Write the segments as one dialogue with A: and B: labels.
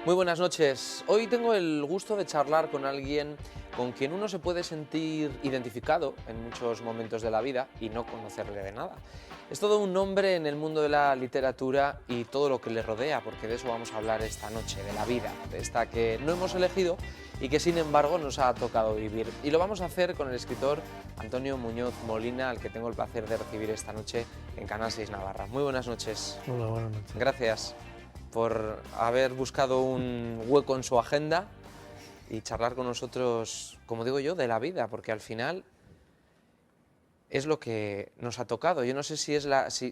A: Muy buenas noches. Hoy tengo el gusto de charlar con alguien con quien uno se puede sentir identificado en muchos momentos de la vida y no conocerle de nada. Es todo un hombre en el mundo de la literatura y todo lo que le rodea, porque de eso vamos a hablar esta noche, de la vida, de esta que no hemos elegido y que sin embargo nos ha tocado vivir. Y lo vamos a hacer con el escritor Antonio Muñoz Molina, al que tengo el placer de recibir esta noche en Canal 6 Navarra. Muy buenas noches.
B: Hola, buenas noches.
A: Gracias por haber buscado un hueco en su agenda y charlar con nosotros, como digo yo, de la vida, porque al final es lo que nos ha tocado. Yo no sé si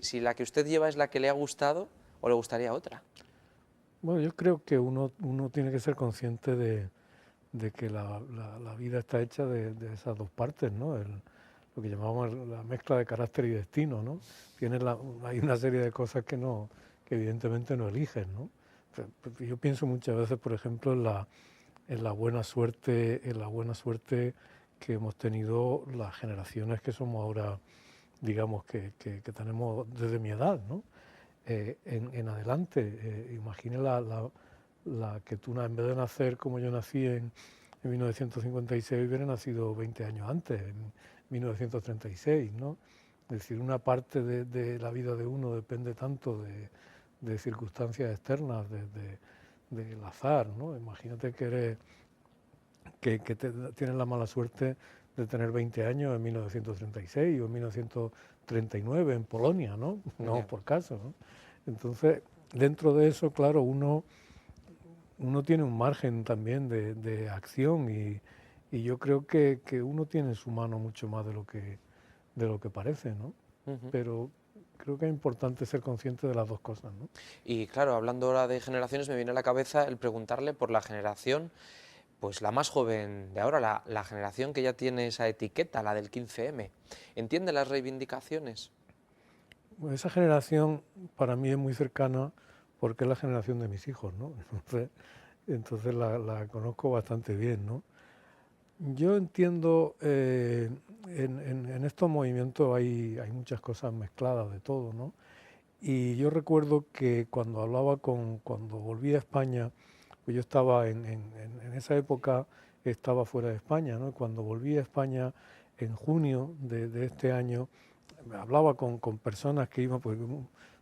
A: si la que usted lleva es la que le ha gustado o le gustaría otra.
B: Bueno, yo creo que uno tiene que ser consciente de que la vida está hecha de esas dos partes, ¿no? Lo que llamamos la mezcla de carácter y destino, ¿no? Hay una serie de cosas que evidentemente no eliges, ¿no? Yo pienso muchas veces, por ejemplo, en la buena suerte, que hemos tenido las generaciones que somos ahora, digamos, que tenemos desde mi edad, ¿no? En adelante. Imagine la que tú, en vez de nacer como yo nací en 1956, hubiera nacido 20 años antes, en 1936, ¿no? Es decir, una parte de la vida de uno depende tanto de circunstancias externas, del azar, ¿no? Imagínate que tienes la mala suerte de tener 20 años en 1936 o en 1939 en Polonia, ¿no? No
A: Ya.
B: por caso, ¿no? Entonces, dentro de eso, claro, uno tiene un margen también de acción y yo creo que uno tiene en su mano mucho más de lo que parece, ¿no?
A: Ujú.
B: Pero creo que es importante ser consciente de las dos cosas, ¿no?
A: Y claro, hablando ahora de generaciones, me viene a la cabeza el preguntarle por la generación, pues la más joven de ahora, la generación que ya tiene esa etiqueta, la del 15M. ¿Entiende las reivindicaciones?
B: Bueno, esa generación para mí es muy cercana porque es la generación de mis hijos, ¿no? Entonces la conozco bastante bien, ¿no? Yo entiendo, en estos movimientos hay muchas cosas mezcladas de todo, ¿no? Y yo recuerdo que cuando volví a España, pues yo estaba en esa época, estaba fuera de España, ¿no? Cuando volví a España en junio de este año, me hablaba con personas que iban, pues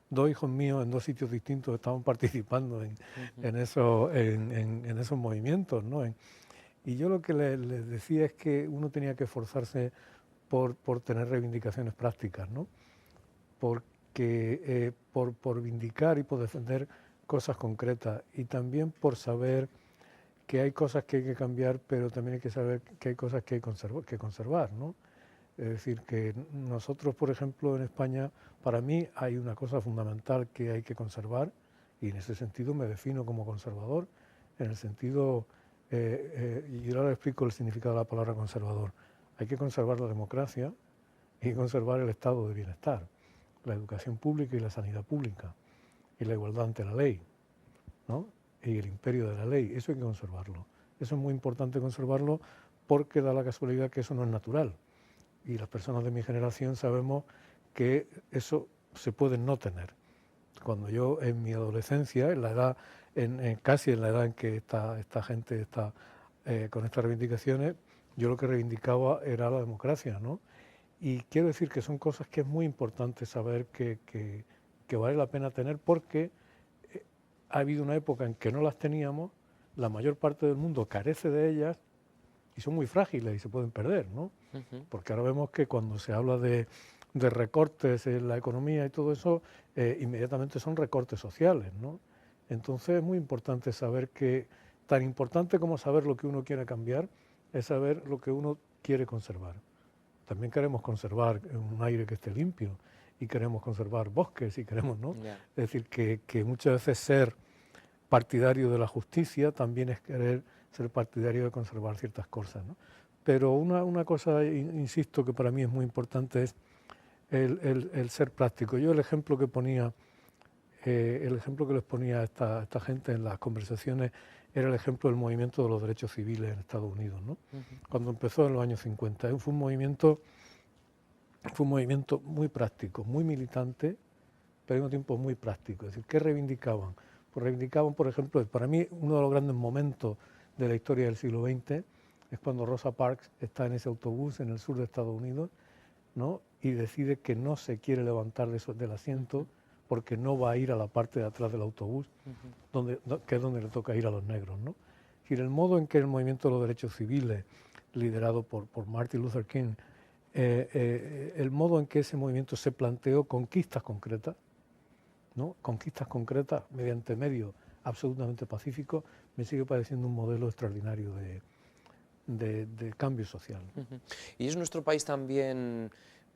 B: dos hijos míos en dos sitios distintos estaban participando
A: Ujú.
B: en esos movimientos, ¿no? Y yo lo que les decía es que uno tenía que esforzarse por tener reivindicaciones prácticas, ¿no? Por vindicar y por defender cosas concretas y también por saber que hay cosas que hay que cambiar, pero también hay que saber que hay cosas que hay que conservar, ¿no? Es decir, que nosotros, por ejemplo, en España, para mí hay una cosa fundamental que hay que conservar y en ese sentido me defino como conservador, en el sentido, y ahora explico el significado de la palabra conservador. Hay que conservar la democracia y conservar el estado de bienestar, la educación pública y la sanidad pública y la igualdad ante la ley, ¿no? Y el imperio de la ley, eso hay que conservarlo. Eso es muy importante conservarlo porque da la casualidad que eso no es natural. Y las personas de mi generación sabemos que eso se puede no tener. Cuando yo en mi adolescencia, en la edad, casi en la edad en que esta gente está con estas reivindicaciones, yo lo que reivindicaba era la democracia, ¿no? Y quiero decir que son cosas que es muy importante saber que vale la pena tener porque ha habido una época en que no las teníamos, la mayor parte del mundo carece de ellas y son muy frágiles y se pueden perder, ¿no?
A: Ujú.
B: Porque ahora vemos que cuando se habla de recortes en la economía y todo eso, inmediatamente son recortes sociales, ¿no? Entonces es muy importante saber que, tan importante como saber lo que uno quiere cambiar, es saber lo que uno quiere conservar. También queremos conservar un aire que esté limpio y queremos conservar bosques y queremos, ¿no?
A: Ya.
B: Es decir, que muchas veces ser partidario de la justicia también es querer ser partidario de conservar ciertas cosas, ¿no? Pero una cosa, insisto, que para mí es muy importante es el ser práctico. Yo el ejemplo que les ponía a esta gente en las conversaciones era el ejemplo del movimiento de los derechos civiles en Estados Unidos, ¿no?
A: Ujú.
B: Cuando empezó en los años 50. Fue un movimiento muy práctico, muy militante, pero al mismo tiempo muy práctico. Es decir, ¿qué reivindicaban? Pues reivindicaban, por ejemplo, para mí uno de los grandes momentos de la historia del siglo XX es cuando Rosa Parks está en ese autobús en el sur de Estados Unidos, ¿no? Y decide que no se quiere levantar del asiento porque no va a ir a la parte de atrás del autobús, que es donde le toca ir a los negros, ¿no? Es decir, el modo en que el movimiento de los derechos civiles, liderado por Martin Luther King, el modo en que ese movimiento se planteó conquistas concretas, ¿no? Conquistas concretas mediante medios absolutamente pacíficos, me sigue pareciendo un modelo extraordinario de cambio social.
A: ¿Y es nuestro país también,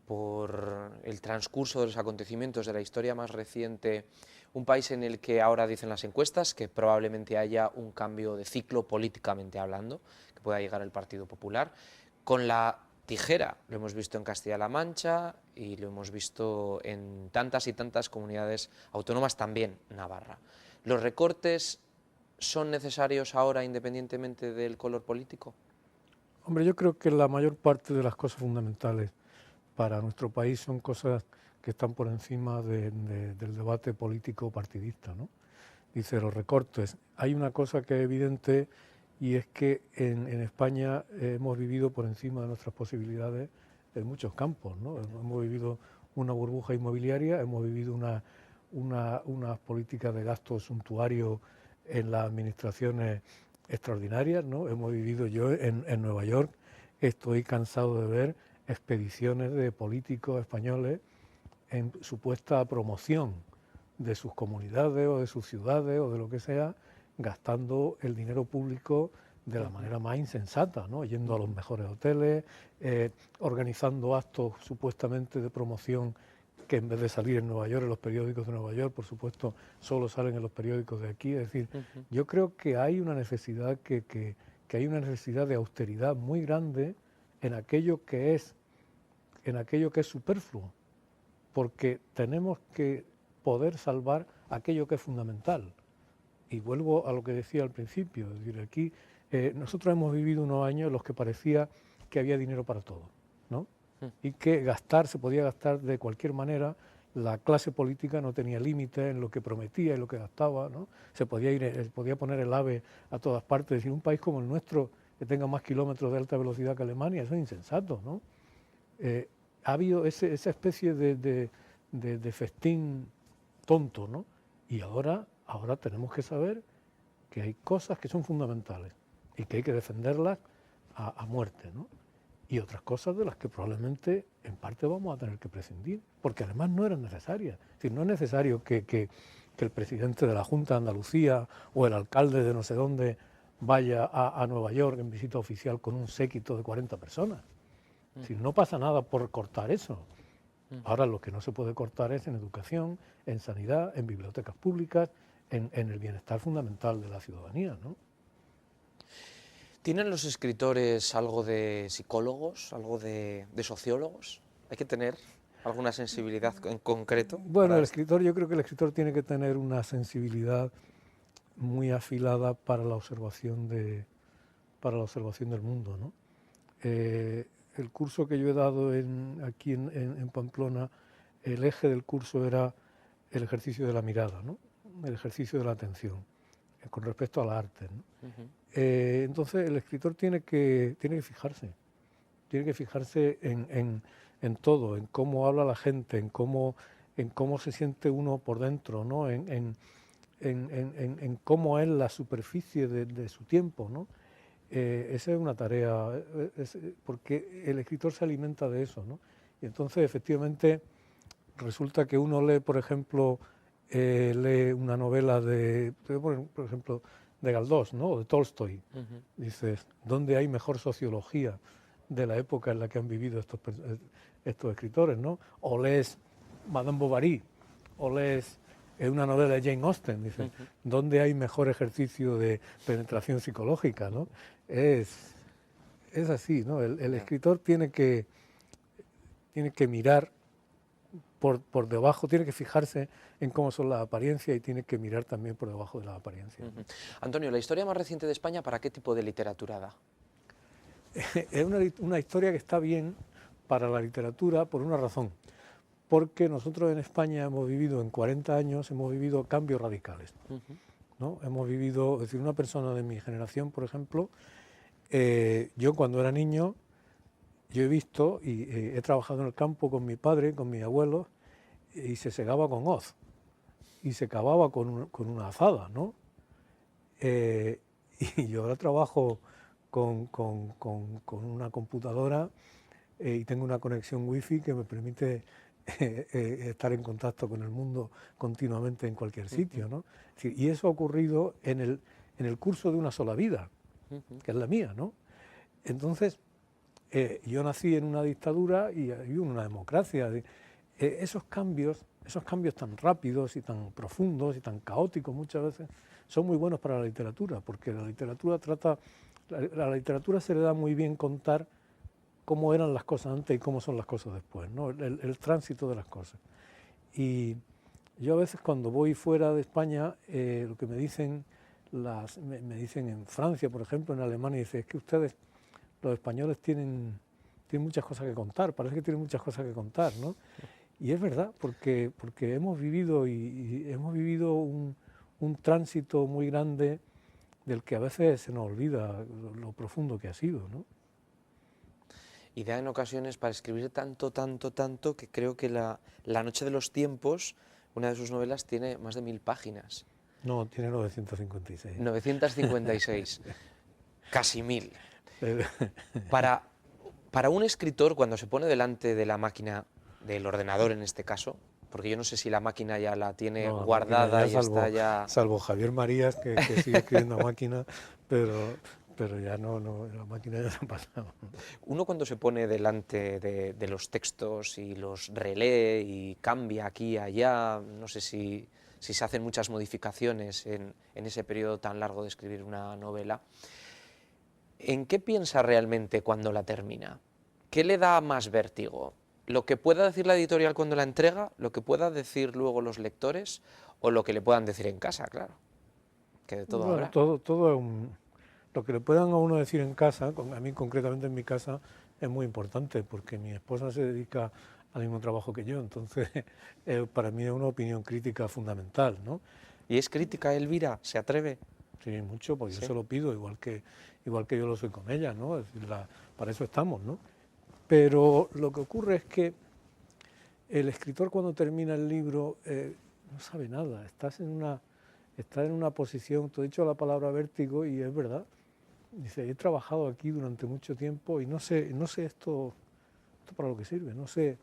A: por el transcurso de los acontecimientos de la historia más reciente, un país en el que ahora dicen las encuestas que probablemente haya un cambio de ciclo políticamente hablando, que pueda llegar el Partido Popular, con la tijera? Lo hemos visto en Castilla-La Mancha y lo hemos visto en tantas y tantas comunidades autónomas, también Navarra. ¿Los recortes son necesarios ahora independientemente del color político?
B: Hombre, yo creo que la mayor parte de las cosas fundamentales para nuestro país son cosas que están por encima del debate político partidista, ¿no? Dice, los recortes. Hay una cosa que es evidente y es que en España hemos vivido por encima de nuestras posibilidades en muchos campos, ¿no? Hemos vivido una burbuja inmobiliaria, hemos vivido unas políticas de gasto suntuario en las administraciones extraordinarias, ¿no? Hemos vivido, yo en Nueva York estoy cansado de ver expediciones de políticos españoles en supuesta promoción de sus comunidades o de sus ciudades o de lo que sea, gastando el dinero público de la manera más insensata, ¿no? Yendo a los mejores hoteles, organizando actos supuestamente de promoción que en vez de salir en Nueva York, en los periódicos de Nueva York, por supuesto, solo salen en los periódicos de aquí. Es decir, yo creo que hay una necesidad que hay una necesidad de austeridad muy grande en aquello que es superfluo, porque tenemos que poder salvar aquello que es fundamental. Y vuelvo a lo que decía al principio, es decir, aquí nosotros hemos vivido unos años en los que parecía que había dinero para todo, ¿no? Y que se podía gastar de cualquier manera, la clase política no tenía límites en lo que prometía y lo que gastaba, ¿no? Se podía poner el AVE a todas partes. Es decir, un país como el nuestro, que tenga más kilómetros de alta velocidad que Alemania, eso es insensato, ¿no? Ha habido esa especie de festín tonto, ¿no? Y ahora tenemos que saber que hay cosas que son fundamentales y que hay que defenderlas a muerte, ¿no? Y otras cosas de las que probablemente en parte vamos a tener que prescindir, porque además no eran necesarias. Es decir, no es necesario que el presidente de la Junta de Andalucía o el alcalde de no sé dónde vaya a Nueva York en visita oficial con un séquito de 40 personas. Es decir, no pasa nada por cortar eso. Ahora lo que no se puede cortar es en educación, en sanidad, en bibliotecas públicas, en el bienestar fundamental de la ciudadanía, ¿no?
A: ¿Tienen los escritores algo de psicólogos, algo de sociólogos? ¿Hay que tener alguna sensibilidad en concreto?
B: Bueno, yo creo que el escritor tiene que tener una sensibilidad muy afilada para la observación del mundo, ¿no? El curso que yo he dado aquí en Pamplona, el eje del curso era el ejercicio de la mirada, ¿no? El ejercicio de la atención, con respecto al arte, ¿no? Entonces el escritor tiene que fijarse en todo, en cómo habla la gente, en cómo se siente uno por dentro, ¿no? En cómo es la superficie de su tiempo, ¿no? Esa es una tarea, porque el escritor se alimenta de eso, ¿no? Y entonces, efectivamente, resulta que uno lee, por ejemplo, lee una novela por ejemplo, de Galdós, ¿no? O de Tolstoy. Dices, ¿dónde hay mejor sociología de la época en la que han vivido estos escritores, ¿no? O lees Madame Bovary, o lees una novela de Jane Austen, dice, ¿dónde hay mejor ejercicio de penetración psicológica, ¿no? Es así, ¿no? El escritor tiene que mirar por debajo, tiene que fijarse en cómo son las apariencias y tiene que mirar también por debajo de las apariencias.
A: Antonio, ¿la historia más reciente de España para qué tipo de literatura da?
B: Es una historia que está bien para la literatura por una razón, porque nosotros en España hemos vivido en 40 años, hemos vivido cambios radicales. ¿no? Hemos vivido, es decir, una persona de mi generación, por ejemplo, yo cuando era niño, yo he visto y he trabajado en el campo con mi padre, con mis abuelos, y se segaba con hoz, y se cavaba con una azada, ¿no? Y yo ahora trabajo con una computadora y tengo una conexión wifi que me permite estar en contacto con el mundo continuamente en cualquier sitio, ¿no? Es decir, y eso ha ocurrido en el curso de una sola vida, que es la mía, ¿no? Entonces, yo nací en una dictadura y en una democracia. Esos cambios tan rápidos y tan profundos y tan caóticos muchas veces son muy buenos para la literatura, porque la literatura la literatura se le da muy bien contar cómo eran las cosas antes y cómo son las cosas después, ¿no? El tránsito de las cosas. Y yo a veces cuando voy fuera de España, lo que me dicen, me dicen en Francia, por ejemplo, en Alemania, dice, es que ustedes, los españoles, tienen muchas cosas que contar, parece que tienen muchas cosas que contar, ¿no? Y es verdad, porque hemos vivido y hemos vivido un tránsito muy grande del que a veces se nos olvida lo profundo que ha sido, ¿no?
A: Y da en ocasiones para escribir tanto, tanto, tanto, que creo que La noche de los tiempos, una de sus novelas, tiene más de 1000 páginas.
B: No, tiene 956.
A: 956, casi 1000. Para un escritor, cuando se pone delante de la máquina, del ordenador en este caso, porque yo no sé si la máquina ya la tiene
B: No, la máquina
A: guardada
B: ya,
A: y está ya...
B: salvo Javier Marías, que sigue escribiendo a máquina, pero ya no, la máquina ya se ha pasado.
A: Uno cuando se pone delante de los textos y los relee y cambia aquí y allá, no sé si se hacen muchas modificaciones en ese periodo tan largo de escribir una novela, ¿en qué piensa realmente cuando la termina? ¿Qué le da más vértigo? ¿Lo que pueda decir la editorial cuando la entrega? ¿Lo que pueda decir luego los lectores? ¿O lo que le puedan decir en casa, claro? Que de todo
B: Bueno,
A: habrá.
B: todo es lo que le puedan a uno decir en casa, a mí concretamente en mi casa, es muy importante, porque mi esposa se dedica al mismo trabajo que yo, entonces para mí es una opinión crítica fundamental, ¿no?
A: ¿Y es crítica, Elvira? ¿Se atreve?
B: Sí, mucho, pues yo
A: Sí.
B: se lo pido, igual que yo lo soy con ella, ¿no? Es decir, para eso estamos, ¿no? Pero lo que ocurre es que el escritor cuando termina el libro no sabe nada, está en una posición, tú has dicho la palabra vértigo y es verdad. Dice, he trabajado aquí durante mucho tiempo y no sé esto para lo que sirve, no sé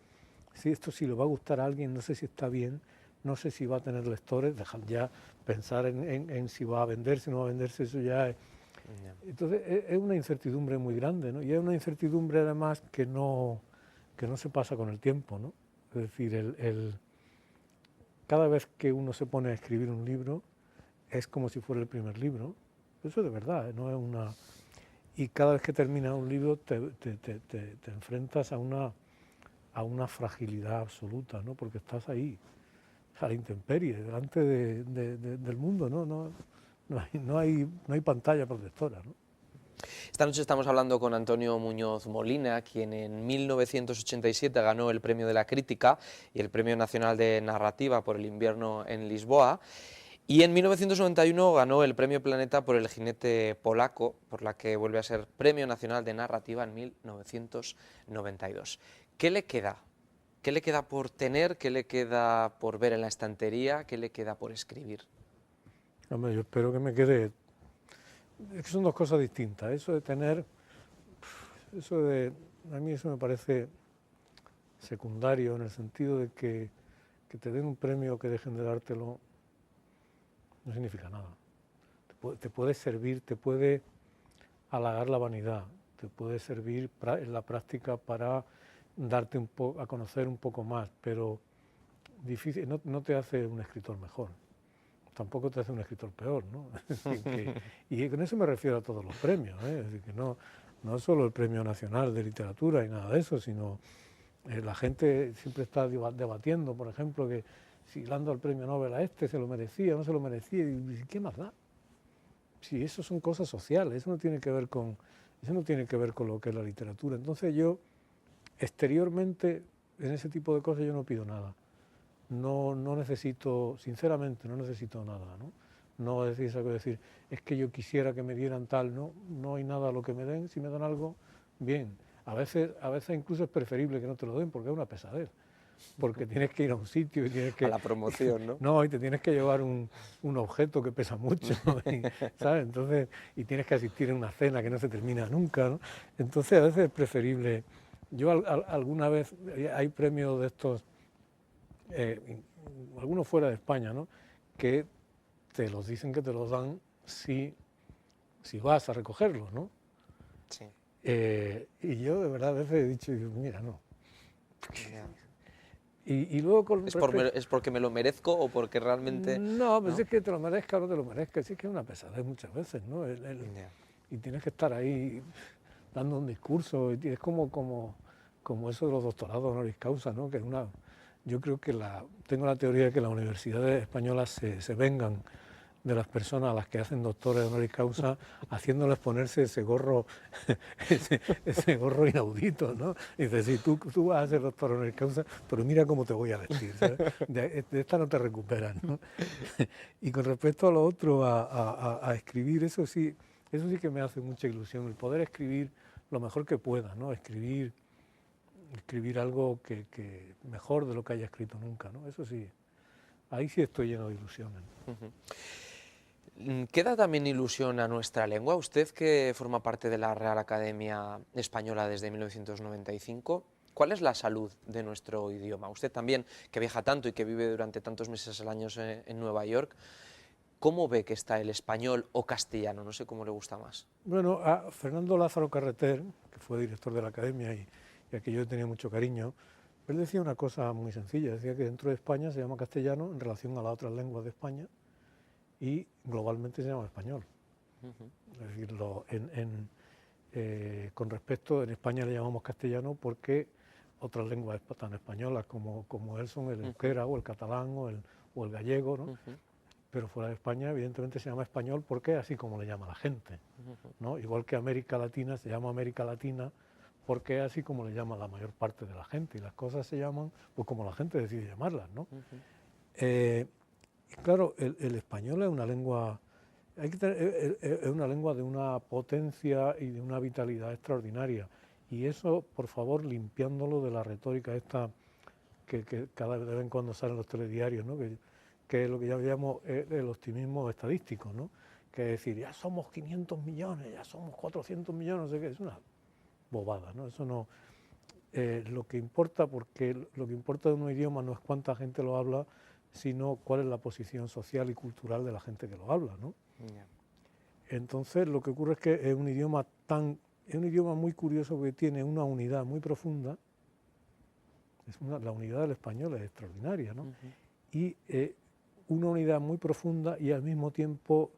B: si le va a gustar a alguien, no sé si está bien, no sé si va a tener lectores, dejar ya pensar en si va a vender, si no va a venderse, eso ya es. Entonces es una incertidumbre muy grande, ¿no? Y es una incertidumbre además que no se pasa con el tiempo, ¿no? Es decir, cada vez que uno se pone a escribir un libro es como si fuera el primer libro, eso es de verdad, no es una... Y cada vez que terminas un libro te enfrentas a una fragilidad absoluta, ¿no? Porque estás ahí, a la intemperie, delante del mundo, ¿no? No hay pantalla protectora, ¿no?
A: Esta noche estamos hablando con Antonio Muñoz Molina, quien en 1987 ganó el Premio de la Crítica y el Premio Nacional de Narrativa por El invierno en Lisboa, y en 1991 ganó el Premio Planeta por El jinete polaco, por la que vuelve a ser Premio Nacional de Narrativa en 1992. ¿Qué le queda? ¿Qué le queda por tener? ¿Qué le queda por ver en la estantería? ¿Qué le queda por escribir?
B: Hombre, yo espero que me quede... Es que son dos cosas distintas. Eso de tener... A mí eso me parece secundario en el sentido de que te den un premio o que dejen de dártelo no significa nada. Te puede servir, te puede halagar la vanidad, te puede servir en la práctica para darte a conocer un poco más, pero difícil, no te hace un escritor mejor, tampoco te hace un escritor peor, ¿no? Y con eso me refiero a todos los premios, ¿eh? Es decir, que no solo el Premio Nacional de Literatura y nada de eso, sino la gente siempre está debatiendo, por ejemplo, que si dando el Premio Nobel a este se lo merecía o no se lo merecía, y ¿qué más da? Si eso son cosas sociales, eso no tiene que ver con lo que es la literatura. Entonces yo, exteriormente, en ese tipo de cosas yo no pido nada. No necesito, sinceramente, no necesito nada, ¿no? no decir eso, decir, es que yo quisiera que me dieran tal, no, no hay nada a lo que me den, si me dan algo, bien. A veces incluso es preferible que no te lo den porque es una pesadez, porque tienes que ir a un sitio y tienes
A: A
B: que...
A: la promoción, ¿no?
B: No, y te tienes que llevar un objeto que pesa mucho, y, ¿sabes? Entonces, y tienes que asistir a una cena que no se termina nunca, ¿no? Entonces a veces es preferible... Yo alguna vez, hay premios de estos, algunos fuera de España, ¿no? Que te los dicen que te los dan si vas a recogerlos, ¿no?
A: Sí.
B: Y yo de verdad a veces he dicho, mira, no.
A: Ya.
B: Y luego con
A: ¿Es porque me lo merezco o porque realmente...?
B: No, pues
A: ¿no?
B: es que te lo merezca o no te lo merezca, sí que es una pesadez muchas veces, ¿no?
A: Ya.
B: Y tienes que estar ahí dando un discurso, y es como eso de los doctorados honoris causa, ¿no? Que es una, yo creo que tengo la teoría de que las universidades españolas se vengan de las personas a las que hacen doctores honoris causa, haciéndoles ponerse ese gorro, ese gorro inaudito, ¿no? Y dices, sí, tú vas a ser doctor honoris causa, pero mira cómo te voy a vestir, ¿sabes? De esta no te recuperas, ¿no? Y con respecto a lo otro, a escribir, eso sí que me hace mucha ilusión, el poder escribir lo mejor que pueda, ¿no? Escribir algo que mejor de lo que haya escrito nunca, ¿no? Eso sí, ahí sí estoy lleno de ilusiones.
A: ¿Queda también ilusión a nuestra lengua? Usted, que forma parte de la Real Academia Española desde 1995, ¿cuál es la salud de nuestro idioma? Usted también, que viaja tanto y que vive durante tantos meses al año en Nueva York, ¿cómo ve que está el español o castellano? No sé cómo le gusta más.
B: Bueno, a Fernando Lázaro Carreter, que fue director de la Academia y a que yo tenía mucho cariño, él decía una cosa muy sencilla, decía que dentro de España se llama castellano en relación a las otras lenguas de España y globalmente se llama español. Es decir, con respecto, en España le llamamos castellano porque otras lenguas tan españolas como él son el euskera o el catalán o el gallego, ¿no? Pero fuera de España evidentemente se llama español porque es así como le llama la gente, ¿no? Igual que América Latina se llama América Latina porque es así como le llama la mayor parte de la gente y las cosas se llaman pues como la gente decide llamarlas, ¿no? Y claro, el español es una lengua, es una lengua de una potencia y de una vitalidad extraordinaria. Y eso, por favor, limpiándolo de la retórica esta que cada vez en cuando salen los telediarios, ¿no? Que es lo que yo llamo el optimismo estadístico, ¿no? Que es decir, ya somos 500 millones, ya somos 400 millones, no sé qué, es una bobada, ¿no? Eso no... lo que importa, porque lo que importa de un idioma no es cuánta gente lo habla, sino cuál es la posición social y cultural de la gente que lo habla, ¿no?
A: Yeah.
B: Entonces lo que ocurre es que es un idioma muy curioso porque tiene una unidad muy profunda, la unidad del español es extraordinaria, ¿no? Y una unidad muy profunda y al mismo tiempo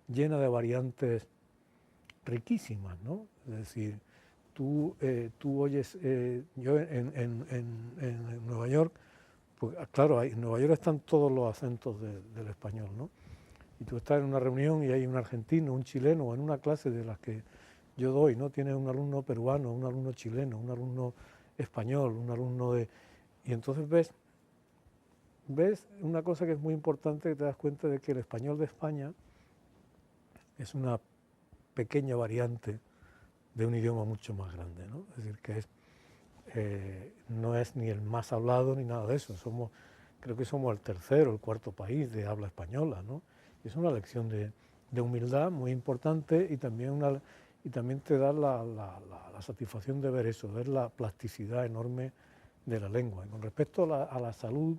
B: llena de variantes riquísimas, ¿no? Es decir, tú oyes, yo en Nueva York, pues claro, en Nueva York están todos los acentos del español, ¿no? Y tú estás en una reunión y hay un argentino, un chileno, o en una clase de las que yo doy, ¿no? Tienes un alumno peruano, un alumno chileno, un alumno español, un alumno de... Y entonces ves una cosa que es muy importante, que te das cuenta de que el español de España es una pequeña variante de un idioma mucho más grande, ¿no? Es decir, que no es ni el más hablado ni nada de eso. Creo que somos el tercero, el cuarto país de habla española, ¿no? Y es una lección de humildad muy importante y también te da la satisfacción de ver eso, ver la plasticidad enorme de la lengua. Y con respecto a la salud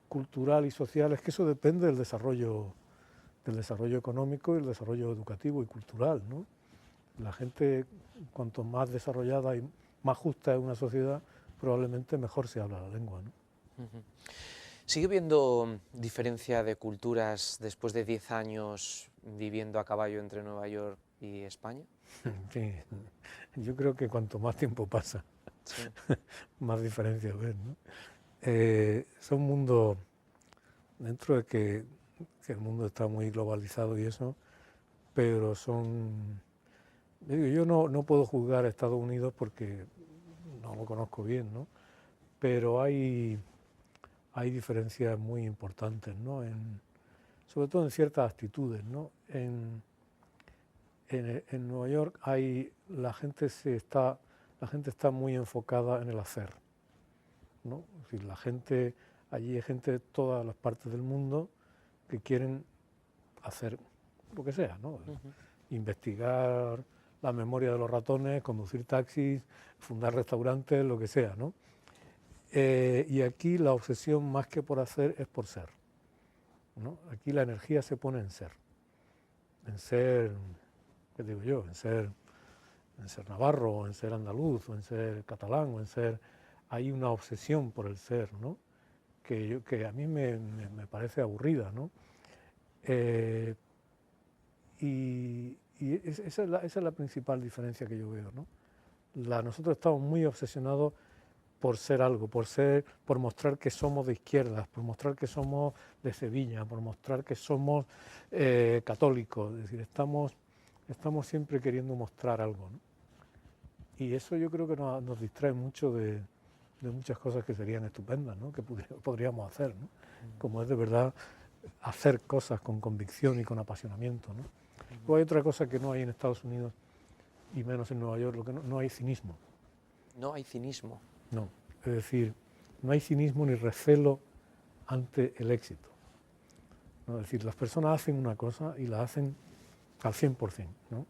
B: cultural y social, es que eso depende del desarrollo económico y el desarrollo educativo y cultural, ¿no? La gente, cuanto más desarrollada y más justa es una sociedad, probablemente mejor se habla la lengua, ¿no?
A: ¿Sigue habiendo diferencia de culturas después de 10 años viviendo a caballo entre Nueva York y España?
B: Sí, yo creo que cuanto más tiempo pasa,
A: Sí.
B: más diferencias ves, ¿no? Son mundos, dentro de que el mundo está muy globalizado y eso, pero yo no puedo juzgar a Estados Unidos porque no lo conozco bien, ¿no? Pero hay diferencias muy importantes, ¿no? sobre todo en ciertas actitudes, ¿no? En Nueva York la gente está muy enfocada en el hacer, ¿no? Es decir, allí hay gente de todas las partes del mundo que quieren hacer lo que sea, ¿no? Investigar la memoria de los ratones, conducir taxis, fundar restaurantes, lo que sea, ¿no? Y aquí la obsesión más que por hacer es por ser, ¿no? Aquí la energía se pone en ser, ¿qué digo yo? En ser navarro, o en ser andaluz, o en ser catalán, o en ser... Hay una obsesión por el ser, ¿no? Que a mí me parece aburrida, ¿no? Esa es la principal diferencia que yo veo, ¿no? Nosotros estamos muy obsesionados por ser algo, por mostrar que somos de izquierdas, por mostrar que somos de Sevilla, por mostrar que somos católicos, es decir, estamos siempre queriendo mostrar algo, ¿no? Y eso yo creo que nos distrae mucho de muchas cosas que serían estupendas, ¿no? Que podríamos hacer, ¿no? Como es de verdad hacer cosas con convicción y con apasionamiento, ¿no? Luego hay otra cosa que no hay en Estados Unidos y menos en Nueva York, lo que no hay cinismo.
A: No hay cinismo.
B: No, es decir, no hay cinismo ni recelo ante el éxito, ¿no? Es decir, las personas hacen una cosa y la hacen al 100%, ¿no?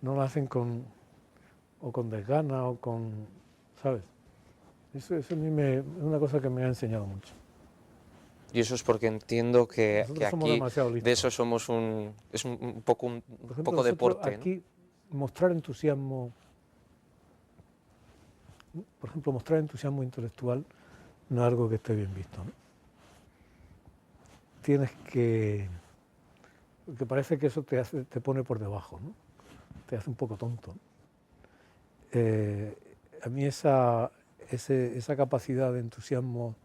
B: No la hacen con desgana o con, ¿sabes? Eso a mí es una cosa que me ha enseñado mucho.
A: Y eso es porque entiendo que
B: somos
A: aquí
B: demasiado listos.
A: de eso somos un poco deporte, ¿no?
B: Aquí mostrar entusiasmo, por ejemplo, mostrar entusiasmo intelectual no es algo que esté bien visto, ¿no? Tienes que parece que eso te pone por debajo, ¿no? Te hace un poco tonto. A mí esa capacidad de entusiasmo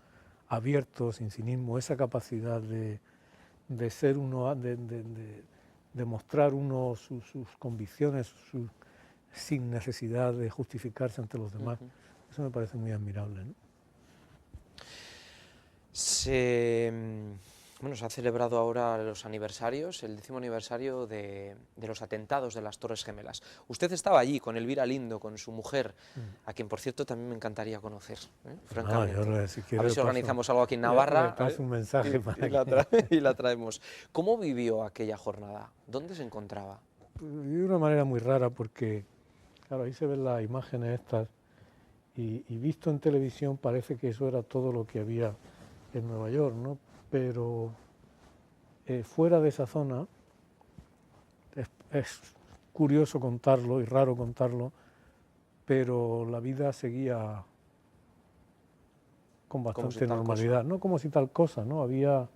B: abierto, sin cinismo, esa capacidad de ser uno, de mostrar uno sus convicciones sin necesidad de justificarse ante los demás, eso me parece muy admirable, ¿no?
A: Bueno, se ha celebrado ahora los aniversarios, el 10º aniversario de los atentados de las Torres Gemelas. Usted estaba allí con Elvira Lindo, con su mujer, a quien, por cierto, también me encantaría conocer, francamente.
B: Si
A: a ver si organizamos algo aquí en Navarra
B: le paso un mensaje
A: y la traemos. ¿Cómo vivió aquella jornada? ¿Dónde se encontraba?
B: Viví de una manera muy rara porque, claro, ahí se ven las imágenes estas y visto en televisión parece que eso era todo lo que había en Nueva York, ¿no? Pero fuera de esa zona es curioso contarlo y raro contarlo, pero la vida seguía con bastante normalidad, no como si tal cosa, ¿no? Había,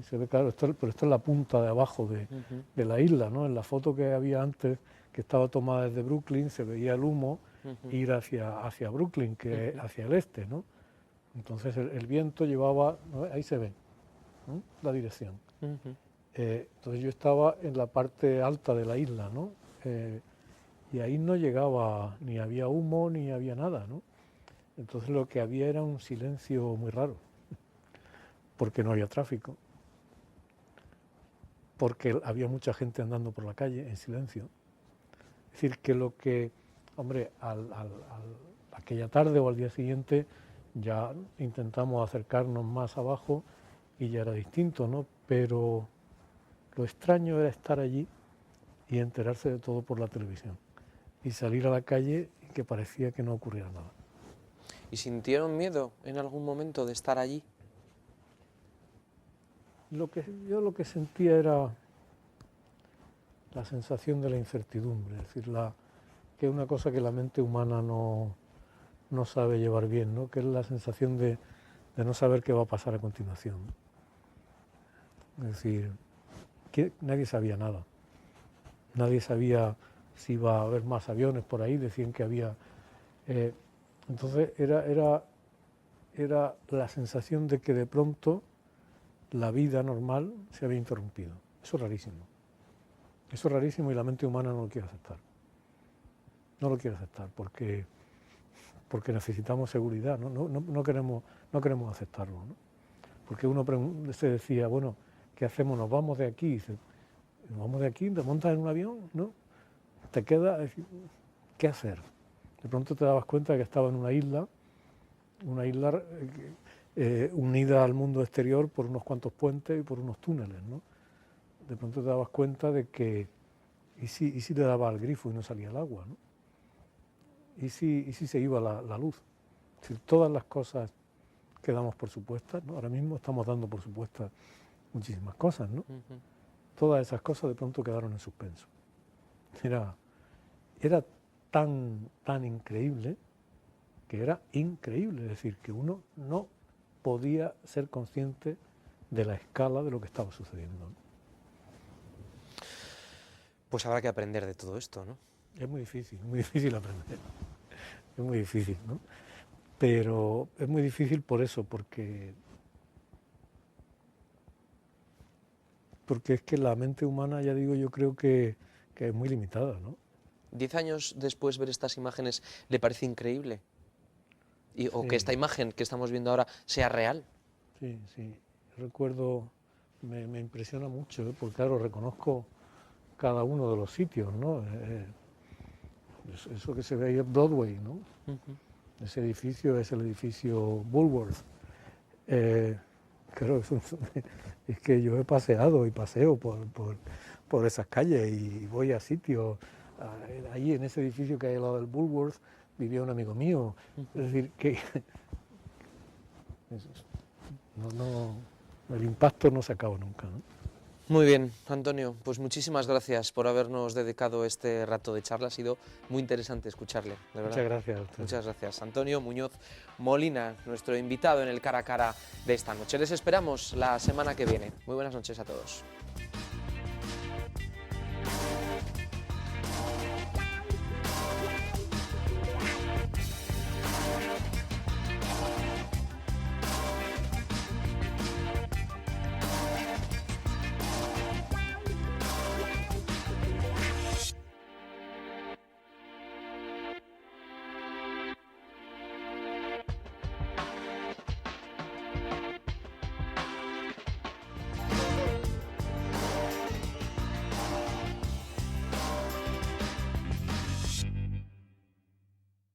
B: se ve claro, pero esto es la punta de abajo de la isla, ¿no? En la foto que había antes, que estaba tomada desde Brooklyn, se veía el humo ir hacia Brooklyn, que hacia el este, ¿no? Entonces el viento llevaba, ¿no? Ahí se ve, ¿no? La dirección. Entonces yo estaba en la parte alta de la isla, ¿no? Y ahí no llegaba, ni había humo, ni había nada, ¿no? Entonces lo que había era un silencio muy raro, porque no había tráfico, porque había mucha gente andando por la calle en silencio. Es decir, que hombre, aquella tarde o al día siguiente ya intentamos acercarnos más abajo y ya era distinto, ¿no? Pero lo extraño era estar allí y enterarse de todo por la televisión y salir a la calle y que parecía que no ocurriera nada.
A: ¿Y sintieron miedo en algún momento de estar allí?
B: Yo lo que sentía era la sensación de la incertidumbre, es decir, que es una cosa que la mente humana no sabe llevar bien, ¿no? Que es la sensación de no saber qué va a pasar a continuación. Es decir, que nadie sabía nada. Nadie sabía si iba a haber más aviones por ahí, decían que había... entonces era la sensación de que de pronto la vida normal se había interrumpido. Eso es rarísimo. Eso es rarísimo y la mente humana no lo quiere aceptar. No lo quiere aceptar porque necesitamos seguridad, ¿no? No queremos aceptarlo, ¿no? Porque uno se decía, bueno, ¿qué hacemos? ¿Nos vamos de aquí? Dice, ¿nos vamos de aquí? ¿Te montas en un avión? ¿No? Te queda, ¿qué hacer? De pronto te dabas cuenta de que estaba en una isla unida al mundo exterior por unos cuantos puentes y por unos túneles, ¿no? De pronto te dabas cuenta de que, ¿y si le daba al grifo y no salía el agua, ¿no? ¿Y si se iba la luz? Es decir, todas las cosas que damos por supuestas, ¿no? Ahora mismo estamos dando por supuestas muchísimas cosas, ¿no? Todas esas cosas de pronto quedaron en suspenso. Era tan increíble, que era increíble, es decir, que uno no podía ser consciente de la escala de lo que estaba sucediendo, ¿no?
A: Pues habrá que aprender de todo esto, ¿no?
B: Es muy difícil aprender, es muy difícil, ¿no? Pero es muy difícil por eso, porque es que la mente humana, ya digo, yo creo que es muy limitada, ¿no?
A: 10 años después ver estas imágenes, ¿le parece increíble? ¿O
B: Sí.
A: que esta imagen que estamos viendo ahora sea real?
B: Sí, sí. Recuerdo, me impresiona mucho, porque claro, reconozco cada uno de los sitios, ¿no? Eso que se ve ahí es Broadway, ¿no? Ese edificio es el edificio Woolworth. Claro, es que yo he paseado y paseo por esas calles y voy a sitios. Allí en ese edificio que hay al lado del Woolworth vivía un amigo mío. Es decir, que el impacto no se acaba nunca, ¿no?
A: Muy bien, Antonio, pues muchísimas gracias por habernos dedicado este rato de charla. Ha sido muy interesante escucharle, de verdad.
B: Muchas gracias a usted.
A: Muchas gracias. Antonio Muñoz Molina, nuestro invitado en el Cara a Cara de esta noche. Les esperamos la semana que viene. Muy buenas noches a todos.